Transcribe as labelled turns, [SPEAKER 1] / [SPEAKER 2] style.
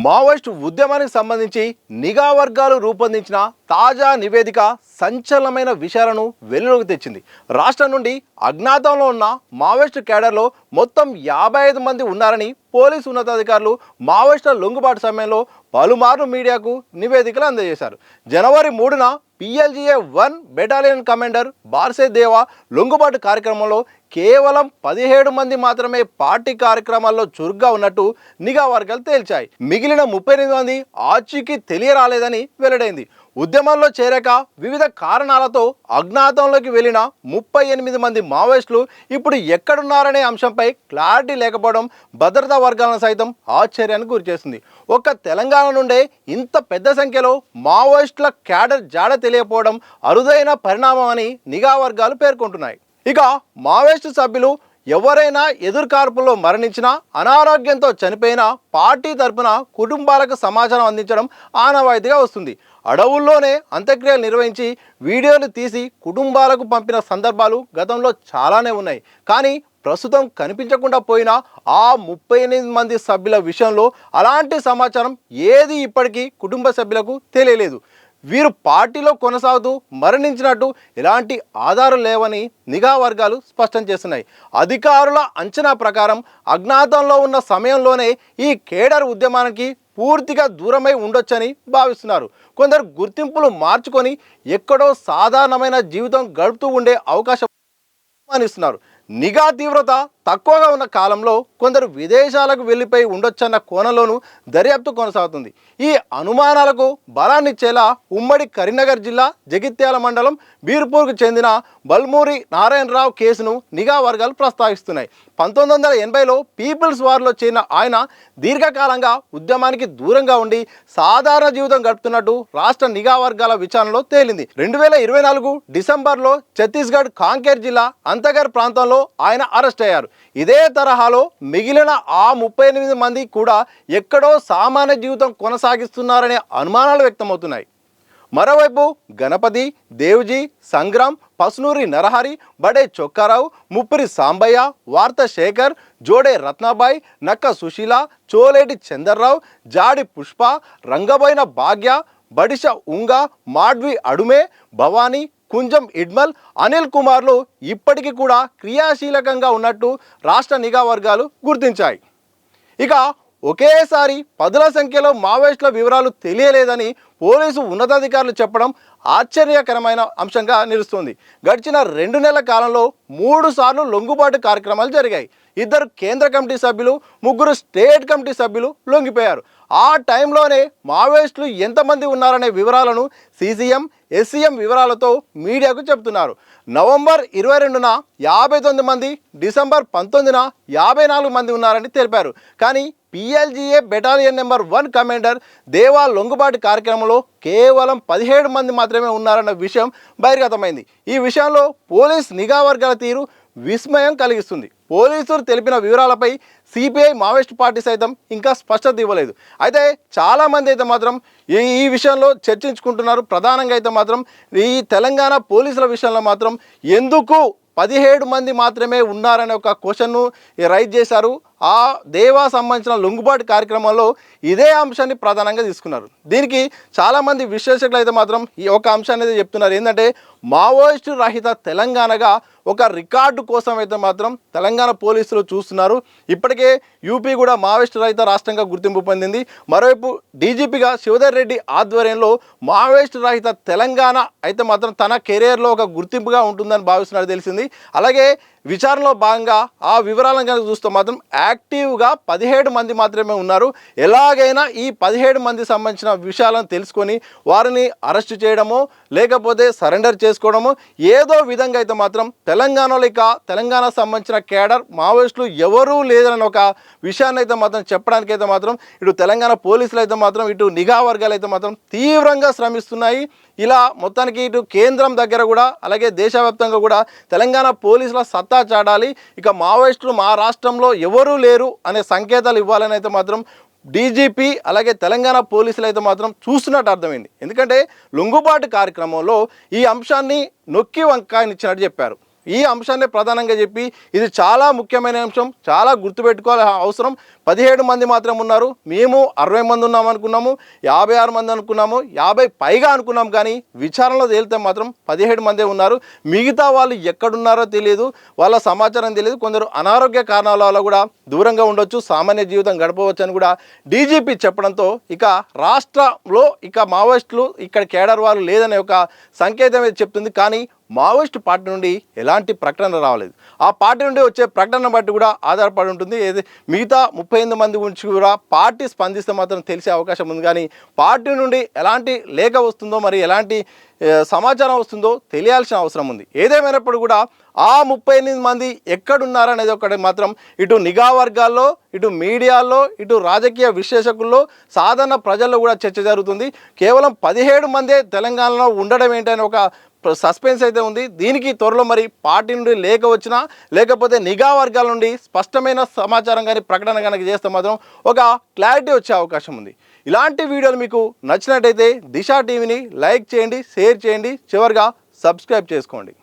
[SPEAKER 1] Maoist ఉద్యమానికి సంబంధించి నిఘా వర్గాలు రూపొందించిన తాజా నివేదిక సంచలనమైన విషయాలను వెలుగులోకి తెచ్చింది. రాష్ట్రం నుండి అజ్ఞాతంలో ఉన్న మావోయిస్ట్ కేడర్లో మొత్తం 55 మంది ఉన్నారని పోలీసు ఉన్నతాధికారులు మావోయిస్టుల లొంగుబాటు సమయంలో పలుమార్లు మీడియాకు నివేదికలు అందజేశారు. జనవరి 3న PLGA 1 బెటాలియన్ కమాండర్ బార్సే దేవా లొంగుబాటు కార్యక్రమంలో కేవలం 17 మంది మాత్రమే పార్టీ కార్యక్రమాల్లో చురుగ్గా ఉన్నట్టు నిఘా వర్గాలు తేల్చాయి. మిగిలిన 38 మంది ఆచూకీ తెలియరాలేదని వెల్లడైంది. ఉద్యమంలో చేరాక వివిధ కారణాలతో అజ్ఞాతంలోకి వెళ్లిన 38 మంది మావోయిస్టులు ఇప్పుడు ఎక్కడున్నారనే అంశంపై క్లారిటీ లేకపోవడం భద్రతా వర్గాలను సైతం ఆశ్చర్యానికి గురిచేస్తుంది. ఒక్క తెలంగాణ నుండే ఇంత పెద్ద సంఖ్యలో మావోయిస్టుల క్యాడర్ జాడ తెలియకపోవడం అరుదైన పరిణామం అని నిఘా వర్గాలు పేర్కొంటున్నాయి. ఇక మావోయిస్టు సభ్యులు ఎవరైనా ఎదురుకార్పుల్లో మరణించినా, అనారోగ్యంతో చనిపోయినా పార్టీ తరపున కుటుంబాలకు సమాచారం అందించడం ఆనవాయితీగా వస్తుంది. అడవుల్లోనే అంత్యక్రియలు నిర్వహించి వీడియోలు తీసి కుటుంబాలకు పంపిన సందర్భాలు గతంలో చాలానే ఉన్నాయి. కానీ ప్రస్తుతం కనిపించకుండా పోయిన ఆ 38 మంది సభ్యుల విషయంలో అలాంటి సమాచారం ఏది ఇప్పటికీ కుటుంబ సభ్యులకు తెలియలేదు. వీరు పార్టీలో కొనసాగుతూ మరణించినట్టు ఎలాంటి ఆధారాలు లేవని నిఘా వర్గాలు స్పష్టం చేస్తున్నాయి. అధికారుల అంచనా ప్రకారం అజ్ఞాతంలో ఉన్న సమయంలోనే ఈ కేడర్ ఉద్యమానికి పూర్తిగా దూరమై ఉండొచ్చని భావిస్తున్నారు. కొందరు గుర్తింపులు మార్చుకొని ఎక్కడో సాధారణమైన జీవితం గడుపుతూ ఉండే అవకాశం అనుమానిస్తున్నారు. నిఘా తీవ్రత తక్కువగా ఉన్న కాలంలో కొందరు విదేశాలకు వెళ్ళిపోయి ఉండొచ్చన్న కోణంలోనూ దర్యాప్తు కొనసాగుతుంది. ఈ అనుమానాలకు బలాన్నిచ్చేలా ఉమ్మడి కరీంనగర్ జిల్లా జగిత్యాల మండలం బీర్పూర్కు చెందిన బల్మూరి నారాయణరావు కేసును నిఘా వర్గాలు ప్రస్తావిస్తున్నాయి. 1980లో పీపుల్స్ వార్లో చేరిన ఆయన దీర్ఘకాలంగా ఉద్యమానికి దూరంగా ఉండి సాధారణ జీవితం గడుపుతున్నట్టు రాష్ట్ర నిఘా వర్గాల విచారణలో తేలింది. 2024 డిసెంబర్లో ఛత్తీస్గఢ్ కాంకేర్ జిల్లా అంతగర్ ప్రాంతంలో ఆయన అరెస్ట్ అయ్యారు. ఇదే తరహాలో మిగిలిన ఆ 38 మంది కూడా ఎక్కడో సామాన్య జీవితం కొనసాగిస్తున్నారనే అనుమానాలు వ్యక్తమవుతున్నాయి. మరోవైపు గణపతి, దేవ్జీ, సంగ్రామ్, పసునూరి నరహరి, బడే చొక్కారావు, ముప్పిరి సాంబయ్య, వార్త శేఖర్, జోడే రత్నాబాయి, నక్క సుశీల, చోలేటి చందర్రావు, జాడి పుష్ప, రంగబోయిన భాగ్య, బడిష ఉంగ, మాడ్వి అడుమే, భవానీ, కుంజం ఇడ్మల్, అనిల్ కుమార్లు ఇప్పటికీ కూడా క్రియాశీలకంగా ఉన్నట్టు రాష్ట్ర నిఘా వర్గాలు గుర్తించాయి. ఇక ఒకేసారి 10ల సంఖ్యలో మావోయిస్టుల వివరాలు తెలియలేదని పోలీసు ఉన్నతాధికారులు చెప్పడం ఆశ్చర్యకరమైన అంశంగా నిలుస్తుంది. గడిచిన 2 నెలల కాలంలో 3 సార్లు లొంగుబాటు కార్యక్రమాలు జరిగాయి. 2 కేంద్ర కమిటీ సభ్యులు, 3 స్టేట్ కమిటీ సభ్యులు లొంగిపోయారు. ఆ టైంలోనే మావోయిస్టులు ఎంతమంది ఉన్నారనే వివరాలను CCM, SCM వివరాలతో మీడియాకు చెబుతున్నారు. నవంబర్ 22న 59 మంది, డిసెంబర్ 19న 54 మంది ఉన్నారని తెలిపారు. కానీ PLGA బెటాలియన్ నెంబర్ 1 కమాండర్ దేవా లొంగుబాటు కార్యక్రమంలో కేవలం 17 మంది మాత్రమే ఉన్నారన్న విషయం బహిర్గతమైంది. ఈ విషయంలో పోలీస్ నిఘా వర్గాల తీరు విస్మయం కలిగిస్తుంది. పోలీసులు తెలిపిన వివరాలపై CPI మావోయిస్ట్ పార్టీ సైతం ఇంకా స్పష్టత ఇవ్వలేదు. అయితే చాలామంది అయితే మాత్రం ఈ విషయంలో చర్చించుకుంటున్నారు. ప్రధానంగా అయితే మాత్రం ఈ తెలంగాణ పోలీసుల విషయంలో మాత్రం ఎందుకు 17 మంది మాత్రమే ఉన్నారనే ఒక క్వశ్చన్ను రైజ్ చేశారు. ఆ దేవా సంబంధించిన లొంగుబాటు కార్యక్రమంలో ఇదే అంశాన్ని ప్రధానంగా తీసుకున్నారు. దీనికి చాలామంది విశ్లేషకులు అయితే మాత్రం ఈ ఒక అంశాన్ని అయితే చెప్తున్నారు. ఏంటంటే మావోయిస్టు రహిత తెలంగాణగా ఒక రికార్డు కోసం అయితే మాత్రం తెలంగాణ పోలీసులు చూస్తున్నారు. ఇప్పటికే యూపీ కూడా మావోయిస్టు రహిత రాష్ట్రంగా గుర్తింపు పొందింది. మరోవైపు డీజీపీగా శివధర్ రెడ్డి ఆధ్వర్యంలో మావోయిస్టు రహిత తెలంగాణ అయితే మాత్రం తన కెరియర్లో ఒక గుర్తింపుగా ఉంటుందని భావిస్తున్నట్టు తెలిసింది. అలాగే విచారణలో భాగంగా ఆ వివరాలను కనుక చూస్తే మాత్రం యాక్టివ్గా 17 మంది మాత్రమే ఉన్నారు. ఎలాగైనా ఈ 17 మంది సంబంధించిన విషయాలను తెలుసుకొని వారిని అరెస్ట్ చేయడమో లేకపోతే సరెండర్ చేసుకోవడమో ఏదో విధంగా అయితే మాత్రం తెలంగాణలో ఇక తెలంగాణ సంబంధించిన కేడర్ మావోయిస్టులు ఎవరూ లేదని ఒక విషయాన్ని అయితే మాత్రం చెప్పడానికి అయితే మాత్రం ఇటు తెలంగాణ పోలీసులు అయితే మాత్రం ఇటు నిఘా వర్గాలు అయితే మాత్రం తీవ్రంగా శ్రమిస్తున్నాయి. ఇలా మొత్తానికి ఇటు కేంద్రం దగ్గర కూడా అలాగే దేశవ్యాప్తంగా కూడా తెలంగాణ పోలీసుల సత్తా చాటాలి. ఇక మావోయిస్టులు మా రాష్ట్రంలో ఎవరూ లేరు అనే సంకేతాలు ఇవ్వాలని అయితే మాత్రం డీజీపీ అలాగే తెలంగాణ పోలీసులు అయితే మాత్రం చూస్తున్నట్టు అర్థమైంది. ఎందుకంటే లొంగుబాటు కార్యక్రమంలో ఈ అంశాన్ని నొక్కి వంకాయనిచ్చినట్టు చెప్పారు. ఈ అంశాన్ని ప్రధానంగా చెప్పి ఇది చాలా ముఖ్యమైన అంశం, చాలా గుర్తుపెట్టుకోవాల్సిన అవసరం. 17 మంది మాత్రం ఉన్నారు. మేము 60 మంది ఉన్నాం అనుకున్నాము, 56 మంది అనుకున్నాము, 50 పైగా అనుకున్నాం. కానీ విచారణలో తేలితే మాత్రం 17 మందే ఉన్నారు. మిగతా వాళ్ళు ఎక్కడున్నారో తెలియదు, వాళ్ళ సమాచారం తెలియదు. కొందరు అనారోగ్య కారణాల వల్ల కూడా దూరంగా ఉండొచ్చు, సామాన్య జీవితం గడపవచ్చు అని కూడా డీజీపీ చెప్పడంతో ఇక రాష్ట్రంలో ఇక మావోయిస్టులు ఇక్కడ కేడర్ వాళ్ళు లేదనే ఒక సంకేతం అయితే చెప్తుంది. కానీ మావోయిస్ట్ పార్టీ నుండి ఎలాంటి ప్రకటన రావలేదు. ఆ పార్టీ నుండి వచ్చే ప్రకటన బట్టి కూడా ఆధారపడి ఉంటుంది. మిగతా 38 మంది గురించి కూడా పార్టీ స్పందిస్తే మాత్రం తెలిసే అవకాశం ఉంది. కానీ పార్టీ నుండి ఎలాంటి లేఖ వస్తుందో, మరి ఎలాంటి సమాచారం వస్తుందో తెలియాల్సిన అవసరం ఉంది. ఏదేమైనప్పుడు కూడా ఆ 38 మంది ఎక్కడున్నారనేది ఒకటి మాత్రం ఇటు నిఘా వర్గాల్లో, ఇటు మీడియాల్లో, ఇటు రాజకీయ విశ్లేషకుల్లో, సాధారణ ప్రజల్లో కూడా చర్చ జరుగుతుంది. కేవలం 17 మందే తెలంగాణలో ఉండడం ఏంటని ఒక సస్పెన్స్ అయితే ఉంది. దీనికి త్వరలో మరి పార్టీ నుండి లేఖ వచ్చినా, లేకపోతే నిఘా వర్గాల నుండి స్పష్టమైన సమాచారం కానీ ప్రకటన కనుక చేస్తే మాత్రం ఒక క్లారిటీ వచ్చే అవకాశం ఉంది. ఇలాంటి వీడియోలు మీకు నచ్చినట్టయితే దిశ టీవీని లైక్ చేయండి, షేర్ చేయండి, చివరిగా సబ్స్క్రైబ్ చేసుకోండి.